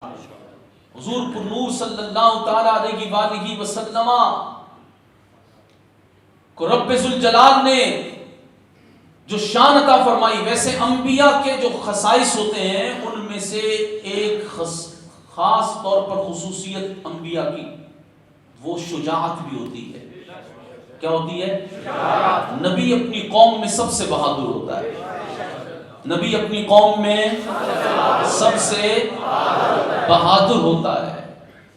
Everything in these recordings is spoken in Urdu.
حضور پر نور صلی اللہ تعالی علیہ وآلہ وسلم کو رب ذوالجلال نے جو شان عطا فرمائی، ویسے انبیاء کے جو خصائص ہوتے ہیں ان میں سے ایک خاص طور پر خصوصیت انبیاء کی وہ شجاعت بھی ہوتی ہے۔ کیا ہوتی ہے؟ نبی اپنی قوم میں سب سے بہادر ہوتا ہے، نبی اپنی قوم میں سب سے بہادر ہوتا ہے،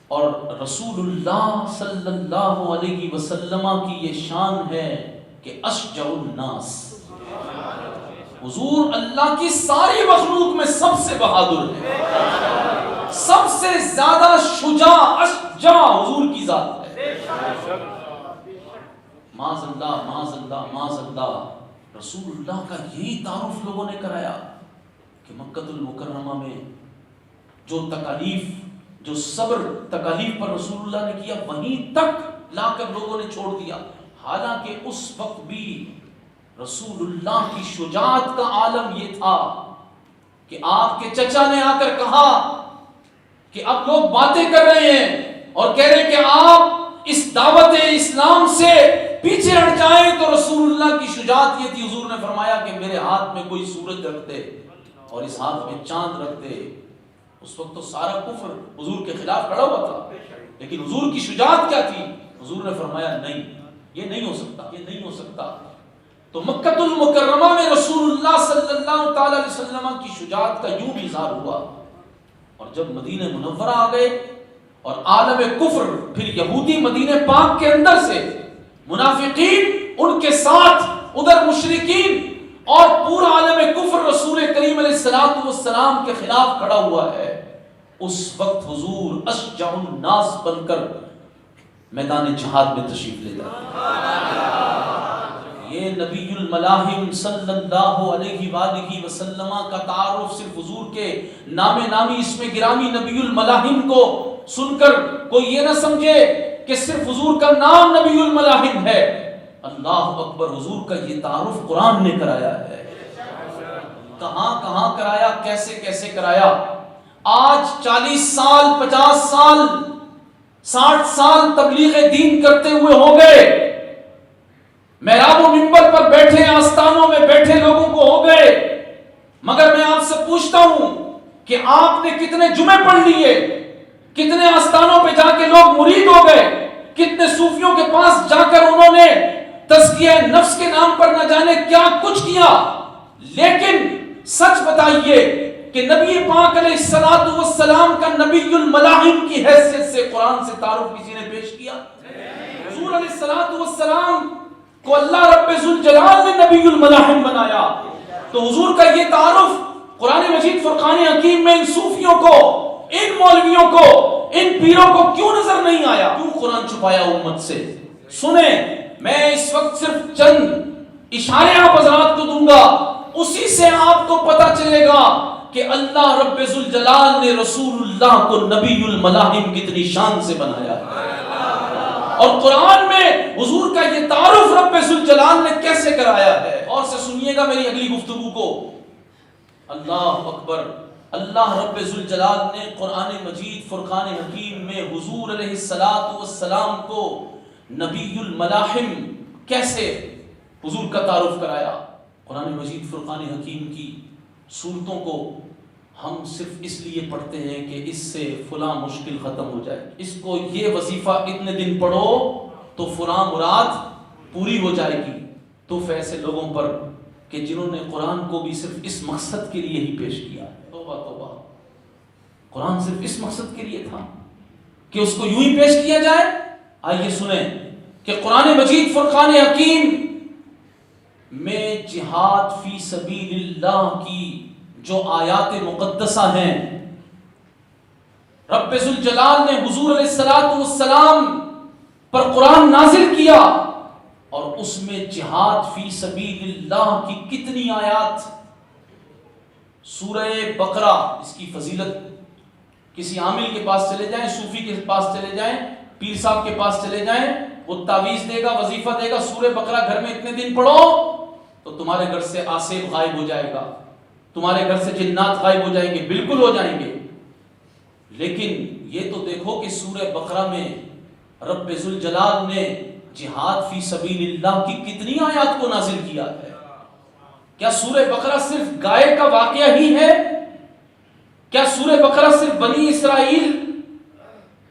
اور رسول اللہ صلی اللہ علیہ وسلم کی یہ شان ہے کہ اشجع الناس، حضور اللہ کی ساری مخلوق میں سب سے بہادر ہے، سب سے زیادہ شجاع اشجع حضور کی ذات ہے۔ معاذ اللہ معاذ اللہ معاذ اللہ، رسول اللہ کا یہی تعارف لوگوں نے کرایا کہ مکہ المکرمہ میں جو تکالیف، جو صبر تکالیف پر رسول اللہ نے کیا، وہیں تک لا کر لوگوں نے چھوڑ دیا، حالانکہ اس وقت بھی رسول اللہ کی شجاعت کا عالم یہ تھا کہ آپ کے چچا نے آ کر کہا کہ اب لوگ باتیں کر رہے ہیں اور کہہ رہے کہ آپ اس دعوت اسلام سے پیچھے ہٹ جائیں، تو رسول اللہ کی شجاعت یہ تھی، حضور نے فرمایا کہ میرے ہاتھ میں کوئی سورج رکھتے اور اس ہاتھ میں چاند رکھتے۔ اس وقت تو سارا کفر حضور کے خلاف کھڑا ہوا تھا، لیکن حضور کی شجاعت کیا تھی؟ حضور نے فرمایا نہیں، یہ نہیں ہو سکتا، یہ نہیں ہو سکتا۔ تو مکہ المکرمہ میں رسول اللہ صلی اللہ تعالی علیہ وسلم کی شجاعت کا یوں بھی اظہار ہوا، اور جب مدینہ منورہ آ گئے اور عالم کفر، پھر یہودی مدینہ پاک کے اندر سے، منافقین ان کے ساتھ، ادھر مشرکین، اور پورا عالم کفر رسول کریم علیہ الصلوۃ والسلام کے خلاف کھڑا ہوا ہے، اس وقت حضور اشجع الناس بن کر میدان جہاد میں تشریف لے جاتے۔ یہ نبی الملاحم صلی اللہ علیہ وآلہ وسلم کا تعارف صرف حضور کے نام نامی اسم گرامی نبی الملاحم کو سن کر کوئی یہ نہ سمجھے کہ صرف حضور کا نام نبی الملاحم ہے۔ اللہ اکبر، حضور کا یہ تعارف قرآن نے کرایا ہے۔ کہاں کہاں کرایا، کیسے کیسے کرایا؟ آج 40 سال، 50 سال، 60 سال تبلیغ دین کرتے ہوئے ہو گئے، محراب و منبر پر بیٹھے، آستانوں میں بیٹھے لوگوں کو ہو گئے، مگر میں آپ سے پوچھتا ہوں کہ آپ نے کتنے جمعے پڑھ لیے، کتنے آستانوں پہ جا کے لوگ مرید ہو گئے، کتنے صوفیوں کے پاس جا کر انہوں نے تزکیہ نفس کے نام پر نہ جانے کیا کچھ کیا، لیکن سچ بتائیے کہ نبی پاک علیہ الصلوۃ والسلام کا نبی الملاحم کی حیثیت سے قرآن سے تعارف کسی نے پیش کیا؟ حضور علیہ الصلوۃ والسلام کو اللہ رب ذوالجلال نے نبی الملاحم بنایا، تو حضور کا یہ تعارف قرآن مجید فرقان حکیم میں ان صوفیوں کو، ان مولویوں کو، ان پیروں کو کیوں نظر نہیں آیا؟ کیوں قرآن چھپایا امت سے؟ سنیں، میں اس وقت صرف چند اشارے آپ حضرات کو دوں گا، اسی سے آپ کو پتہ چلے گا کہ اللہ رب ذوالجلال نے رسول اللہ کو نبی الملاحم کتنی شان سے بنایا ہے، اور قرآن میں حضور کا یہ تعارف رب ذوالجلال نے کیسے کرایا ہے۔ اور سے سنیے گا میری اگلی گفتگو کو۔ اللہ اکبر، اللہ رب ذوالجلال نے قرآن مجید فرقان حکیم میں حضور علیہ الصلوۃ والسلام کو نبی الملاحم کیسے حضور کا تعارف کرایا۔ قرآن مجید فرقان حکیم کی صورتوں کو ہم صرف اس لیے پڑھتے ہیں کہ اس سے فلاں مشکل ختم ہو جائے، اس کو یہ وظیفہ اتنے دن پڑھو تو فلاں مراد پوری ہو جائے گی۔ تو ایسے لوگوں پر کہ جنہوں نے قرآن کو بھی صرف اس مقصد کے لیے ہی پیش کیا، توبہ توبہ، قرآن صرف اس مقصد کے لیے تھا کہ اس کو یوں ہی پیش کیا جائے۔ آئیے سنیں کہ قرآن مجید فرقان حکیم میں جہاد فی سبیل اللہ کی جو آیات مقدسہ ہیں، رب ذوالجلال نے حضور علیہ الصلوۃ والسلام پر قرآن نازل کیا، اور اس میں جہاد فی سبیل اللہ کی کتنی آیات۔ سورہ بقرہ، اس کی فضیلت کسی عامل کے پاس چلے جائیں، صوفی کے پاس چلے جائیں، پیر صاحب کے پاس چلے جائیں، وہ تعویذ دے گا، وظیفہ دے گا، سورہ بقرہ گھر میں اتنے دن پڑھو تو تمہارے گھر سے آصف غائب ہو جائے گا، تمہارے گھر سے جنات غائب ہو جائیں گے، بالکل ہو جائیں گے۔ لیکن یہ تو دیکھو کہ سورہ بقرہ میں رب ذوالجلال نے جہاد فی سبیل اللہ کی کتنی آیات کو نازل کیا ہے. کیا سورہ بقرہ صرف گائے کا واقعہ ہی ہے؟ کیا سورہ بقرہ صرف بنی اسرائیل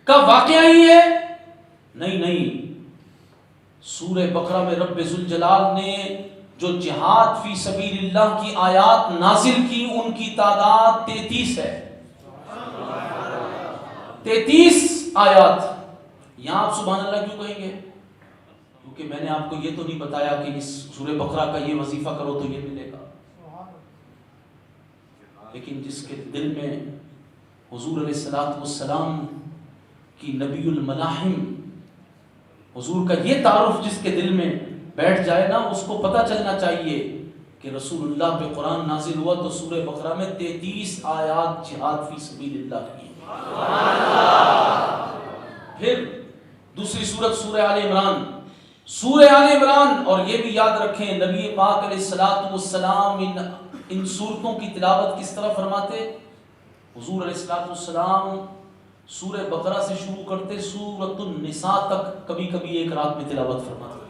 کا واقعہ ہی ہے؟ نہیں. سورہ بقرہ میں رب ذوالجلال نے جو جہاد فی سبیل اللہ کی آیات نازل کی ان کی تعداد 33 ہے. 33 آیات. یہاں آپ سبحان اللہ کیوں کہیں گے؟ کیونکہ میں نے آپ کو یہ تو نہیں بتایا کہ اس سورہ بقرہ کا یہ وظیفہ کرو تو یہ ملے گا. لیکن جس کے دل میں حضور علیہ الصلوۃ والسلام کی نبی الملاحم، حضور کا یہ تعارف جس کے دل میں بیٹھ جائے نا، اس کو پتہ چلنا چاہیے کہ رسول اللہ پہ قرآن نازل ہوا تو سورہ بقرہ میں 33 آیات جہاد فی سبیل اللہ کی. پھر دوسری سورت سورہ آل عمران. سورہ آل عمران، اور یہ بھی یاد رکھیں نبی پاک علیہ الصلوۃ والسلام ان سورتوں کی تلاوت کس طرح فرماتے. حضور علیہ الصلوۃ والسلام سورہ بقرہ سے شروع کرتے سورۃ النساء تک کبھی کبھی ایک رات میں تلاوت فرماتے.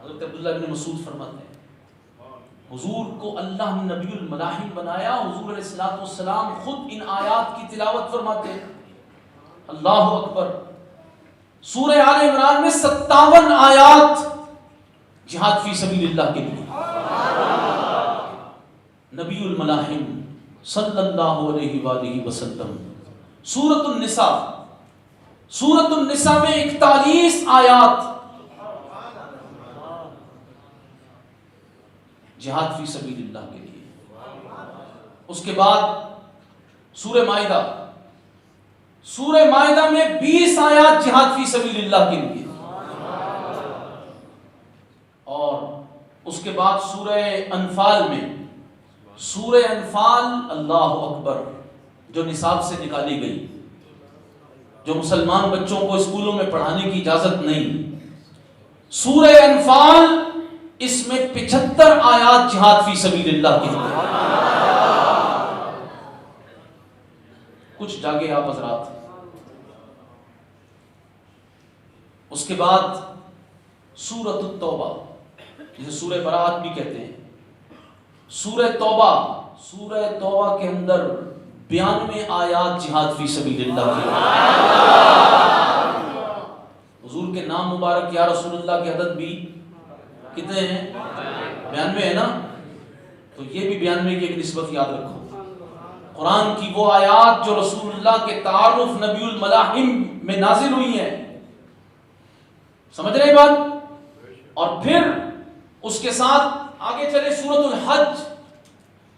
حضرت عبداللہ بن مسعود فرماتے ہیں حضور کو اللہ نے نبی الملاحم بنایا. حضور علیہ الصلوۃ والسلام خود ان آیات کی تلاوت فرماتے. اللہ اکبر. سورہ آل عمران میں 57 آیات جہاد فی سبیل اللہ کے لیے. نبی الملاحم صلی اللہ علیہ وآلہ وسلم. سورۃ النساء. سورۃ النساء میں 41 آیات جہاد فی سبیل اللہ کے لیے. اس کے بعد سورہ مائدہ. سورہ مائدہ میں 20 آیات جہاد فی سبیل اللہ کے لیے. اور اس کے بعد سورہ انفال میں. سورہ انفال اللہ اکبر جو نصاب سے نکالی گئی، جو مسلمان بچوں کو اسکولوں میں پڑھانے کی اجازت نہیں. سورہ انفال اس میں 75 آیات جہاد فی سبیل اللہ کے لیے. کچھ جاگے آپ حضرات. اس کے بعد سورۃ التوبہ جسے سورہ براءت بھی کہتے ہیں. سورہ توبہ. سورہ توبہ کے اندر 92 آیات جہاد فی سبیل اللہ کے لیے. حضور کے نام مبارک یا رسول اللہ کے عدد بھی کتنے ہیں؟ 92 ہے نا. تو یہ بھی 92 کی ایک نسبت یاد رکھو. قرآن کی وہ آیات جو رسول اللہ کے تعارف نبی الملاحم میں نازل ہوئی ہیں. سمجھ رہے بات؟ اور پھر اس کے ساتھ آگے چلے سورۃ الحج.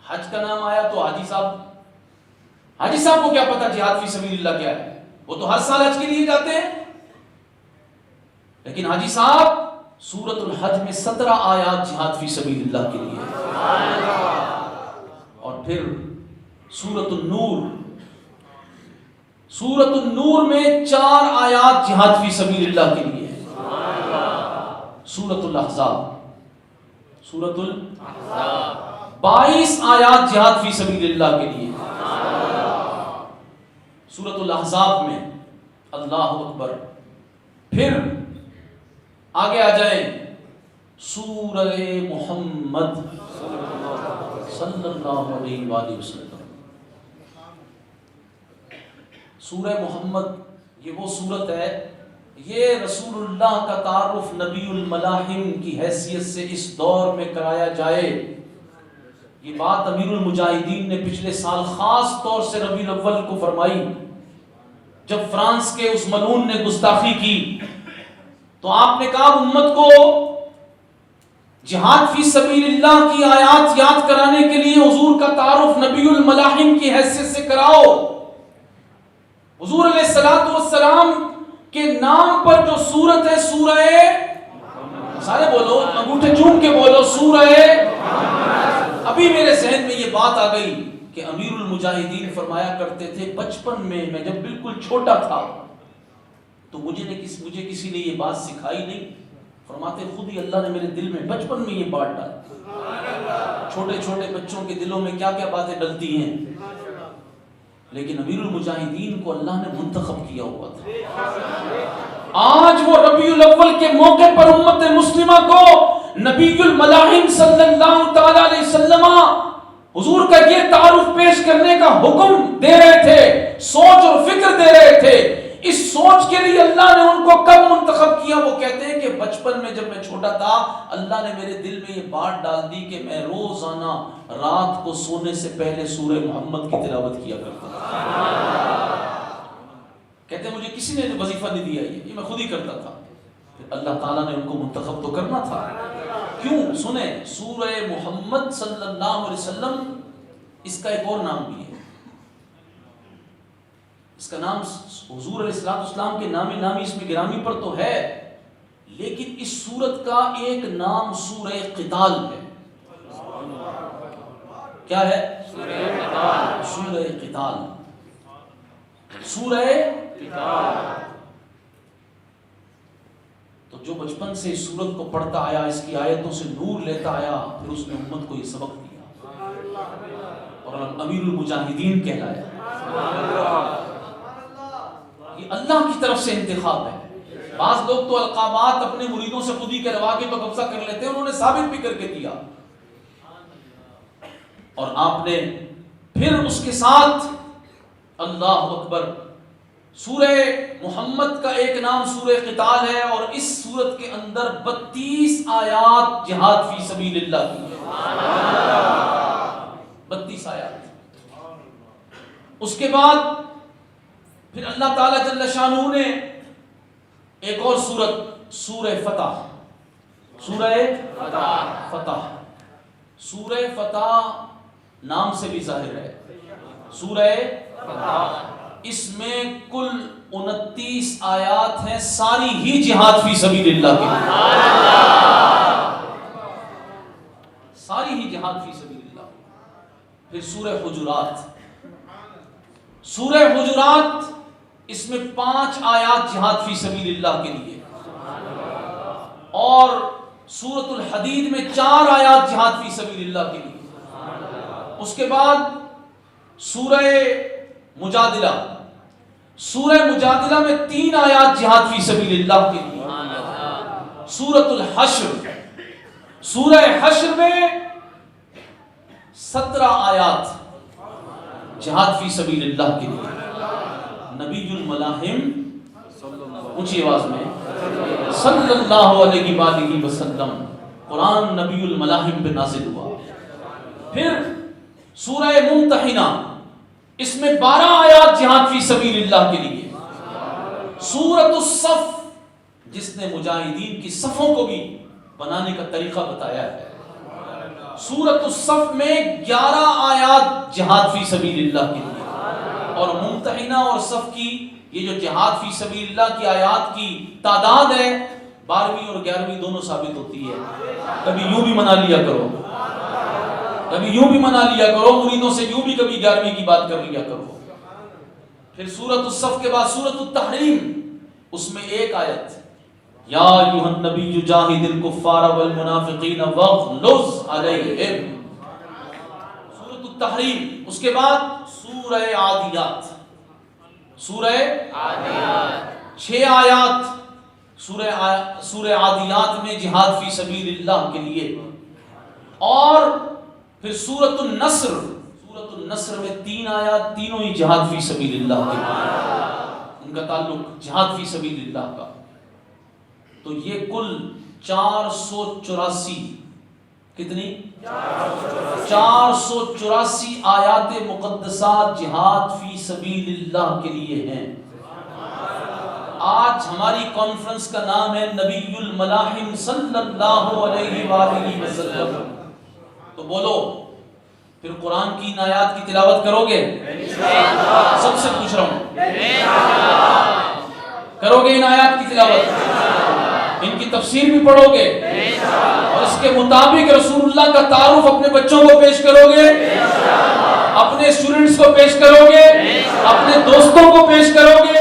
حج کا نام آیا تو حاجی صاحب کو کیا پتا جہاد فی سبیل اللہ کیا ہے؟ وہ تو ہر سال حج کے لیے جاتے ہیں. لیکن حاجی صاحب سورۃ الحج میں 17 آیات جہاد فی سبیل اللہ کے لیے. اور پھر سورۃ النور. سورۃ النور میں 4 آیات جہاد فی سبیل اللہ کے لیے. سورۃ الاحزاب. سورۃ الاحزاب 22 آیات جہاد فی سبیل اللہ کے لیے. سورۃ الاحزاب میں اللہ اکبر. پھر آگے آ جائیں سورہ محمد صلی اللہ علیہ وآلہ وسلم. سورہ محمد یہ وہ سورت ہے، یہ رسول اللہ کا تعارف نبی الملاحم کی حیثیت سے اس دور میں کرایا جائے. یہ بات امیر المجاہدین نے پچھلے سال خاص طور سے ربیع الاول کو فرمائی جب فرانس کے اس ملعون نے گستاخی کی. تو آپ نے کہا امت کو جہاد فی سبیل اللہ کی آیات یاد کرانے کے لیے حضور کا تعارف نبی الملاحم کی حیثیت سے کراؤ. حضور علیہ الصلوۃ والسلام کے نام پر جو سورت ہے سورہ، سارے بولو انگوٹھے چوم کے بولو، سورہ. ابھی میرے ذہن میں یہ بات آ گئی کہ امیر المجاہدین فرمایا کرتے تھے بچپن میں جب بالکل چھوٹا تھا تو مجھے کسی نے یہ بات سکھائی نہیں. فرماتے خود ہی اللہ نے میرے دل میں بچپن میں یہ بات ڈالی. چھوٹے چھوٹے بچوں کے دلوں میں کیا کیا باتیں ڈلتی ہیں. لیکن امیر المجاہدین کو اللہ نے منتخب کیا ہوا تھا۔ آج وہ ربیع الاول کے موقع پر امت مسلمہ کو نبی الملاحم صلی اللہ تعالی علیہ وسلم حضور کا یہ تعارف پیش کرنے کا حکم دے رہے تھے، سوچ اور فکر دے رہے تھے۔ اس سوچ کے لیے اللہ نے ان کو کب منتخب کیا؟ وہ کہتے ہیں کہ بچپن میں جب میں چھوٹا تھا اللہ نے میرے دل میں یہ بات ڈال دی کہ میں روزانہ رات کو سونے سے پہلے سورہ محمد کی تلاوت کیا کرتا تھا۔ کہتے ہیں مجھے کسی نے وظیفہ نہیں دیا، یہ میں خود ہی کرتا تھا۔ پھر اللہ تعالیٰ نے ان کو منتخب تو کرنا تھا۔ کیوں؟ سنیں، سورہ محمد صلی اللہ علیہ وسلم اس کا ایک اور نام بھی ہے۔ اس کا نام حضور علیہ السلام کے نامی اس میں گرامی پر تو ہے، لیکن اس سورت کا ایک نام سورہ قتال ہے۔ کیا ہے؟ سورہ قتال۔ سورہ قتال۔ تو جو بچپن سے اس سورت کو پڑھتا آیا، اس کی آیتوں سے نور لیتا آیا، پھر اس نے امت کو یہ سبق دیا اور امیر المجاہدین کہلایا۔ یہ اللہ کی طرف سے انتخاب ہے۔ بعض لوگ تو القابات اپنے مریدوں سے خود ہی کروا کے تو قبضہ کر لیتے ہیں، انہوں نے ثابت بھی کر کے دیا، اور آپ نے پھر اس کے ساتھ اللہ اکبر، سورہ محمد کا ایک نام سورہ قتال ہے، اور اس سورت کے اندر 32 آیات جہاد فی سبیل اللہ کی ہے۔ 32 آیات۔ اس کے بعد پھر اللہ تعالیٰ جل شانہ نے ایک اور سورت سورہ فتح، سورہ فتح، سورہ فتح نام سے بھی ظاہر ہے، سورہ فتح۔ اس میں کل 29 آیات ہیں، ساری ہی جہاد فی سبیل اللہ کی، ساری ہی جہاد فی سبیل اللہ۔ پھر سورہ حجرات، سورہ حجرات اس میں 5 آیات جہاد فی سبیل اللہ کے لیے، اور سورۃ الحدید میں 4 آیات جہاد فی سبیل اللہ کے لیے۔ اس کے بعد سورہ مجادلہ، سورہ مجادلہ میں 3 آیات جہاد فی سبیل اللہ کے لیے۔ سورۃ الحشر، سورہ حشر میں 17 آیات جہاد فی سبیل اللہ کے لیے۔ نبی الملاحم، اونچی آواز میں، صلی اللہ علیہ وآلہ وسلم، قرآن نبی الملاحم پہ نازل ہوا۔ پھر سورہ ممتحنہ، اس میں 12 آیات جہاد فی سبیل اللہ کے لیے۔ سورۃ الصف، جس نے مجاہدین کی صفوں کو بھی بنانے کا طریقہ بتایا ہے۔ سورۃ الصف میں 11 آیات جہاد فی سبیل اللہ کے لیے، اور ممتحنہ اور صف کی یہ جو جہاد فی سبیل اللہ کی آیات کی تعداد ہے، 12ویں اور 11ویں دونوں ثابت ہوتی ہے۔ کبھی یوں بھی منا لیا کرو، کبھی یوں بھی منا لیا کرو، مریدوں سے یوں بھی کبھی 11ویں کی بات کر لیا کرو۔ پھر سورۃ الصف کے بعد سورۃ التحریم، اس میں 1 آیت، یا ایھا النبی جاہد الکفار والمنافقین واغلظ علیہم، سورۃ التحریم۔ اس کے بعد سورہ عادیات، سورہ عادیات 6 آیات سورہ عادیات میں جہاد فی سبیل اللہ کے لیے۔ اور پھر سورۃ النصر، سورۃ النصر میں 3 آیات، تینوں ہی جہاد فی سبیل اللہ کے لیے، ان کا تعلق جہاد فی سبیل اللہ کا۔ تو یہ کل 484، کتنی؟ 484 آیات مقدسات جہاد فی سبیل اللہ کے لیے ہیں۔ آج ہماری کانفرنس کا نام ہے نبی الملاحم صلی اللہ علیہ وآلہ وسلم۔ تو بولو، پھر قرآن کی ان آیات کی تلاوت کرو گے؟ سب سے پوچھ رہا ہوں، کرو گے ان آیات کی تلاوت؟ ان کی تفسیر بھی پڑھو گے؟ اور اس کے مطابق رسول اللہ کا تعارف اپنے بچوں کو پیش کرو گے؟ اپنے اسٹوڈنٹس کو پیش کرو گے؟ اپنے دوستوں کو پیش کرو گے؟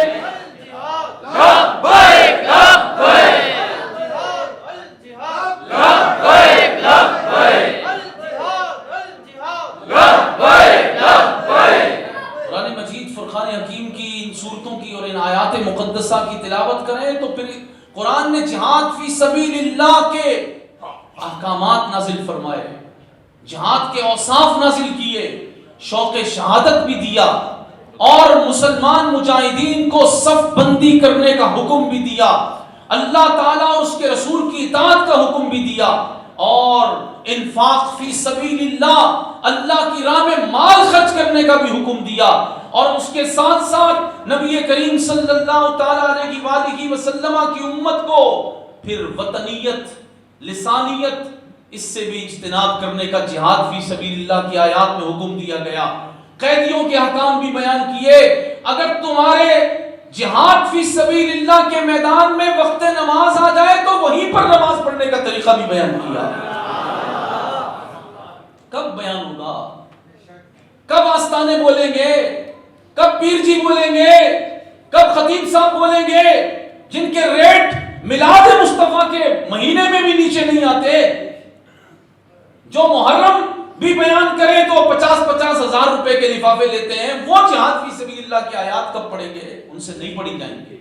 قرآن مجید مقدسہ کی تلاوت کریں تو پھر قرآن نے جہاد فی سبیل اللہ کے احکامات نازل فرمائے، جہاد کے اوصاف نازل کیے، شوق شہادت بھی دیا، اور مسلمان مجاہدین کو صف بندی کرنے کا حکم بھی دیا، اللہ تعالیٰ اور اس کے رسول کی اطاعت کا حکم بھی دیا، اور انفاق فی سبیل اللہ، اللہ کی راہ میں مال خرچ کرنے کا بھی حکم دیا، اور اس کے ساتھ ساتھ نبی کریم صلی اللہ تعالیٰ علیہ وآلہ وسلم کی امت کو پھر وطنیت، لسانیت، اس سے بھی اجتناب کرنے کا جہاد فی سبیل اللہ کی آیات میں حکم دیا گیا۔ قیدیوں کے احکام بھی بیان کیے، اگر تمہارے جہاد فی سبیل اللہ کے میدان میں وقت نماز آ جائے تو وہیں پر نماز پڑھنے کا طریقہ بھی بیان کیا۔ کب بیان ہوگا؟ کب آستانے بولیں گے؟ کب پیر جی بولیں گے؟ کب خطیب صاحب بولیں گے؟ جن کے ریٹ میلاد مصطفیٰ کے مہینے میں بھی نیچے نہیں آتے، جو محرم بھی بیان کریں تو 50-50 ہزار روپے کے لفافے لیتے ہیں، وہ جہاد فی سبیل اللہ کی آیات کب پڑھیں گے؟ ان سے نہیں پڑھی جائیں گے۔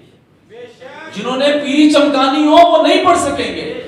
جنہوں نے پیری چمکانی ہو وہ نہیں پڑھ سکیں گے۔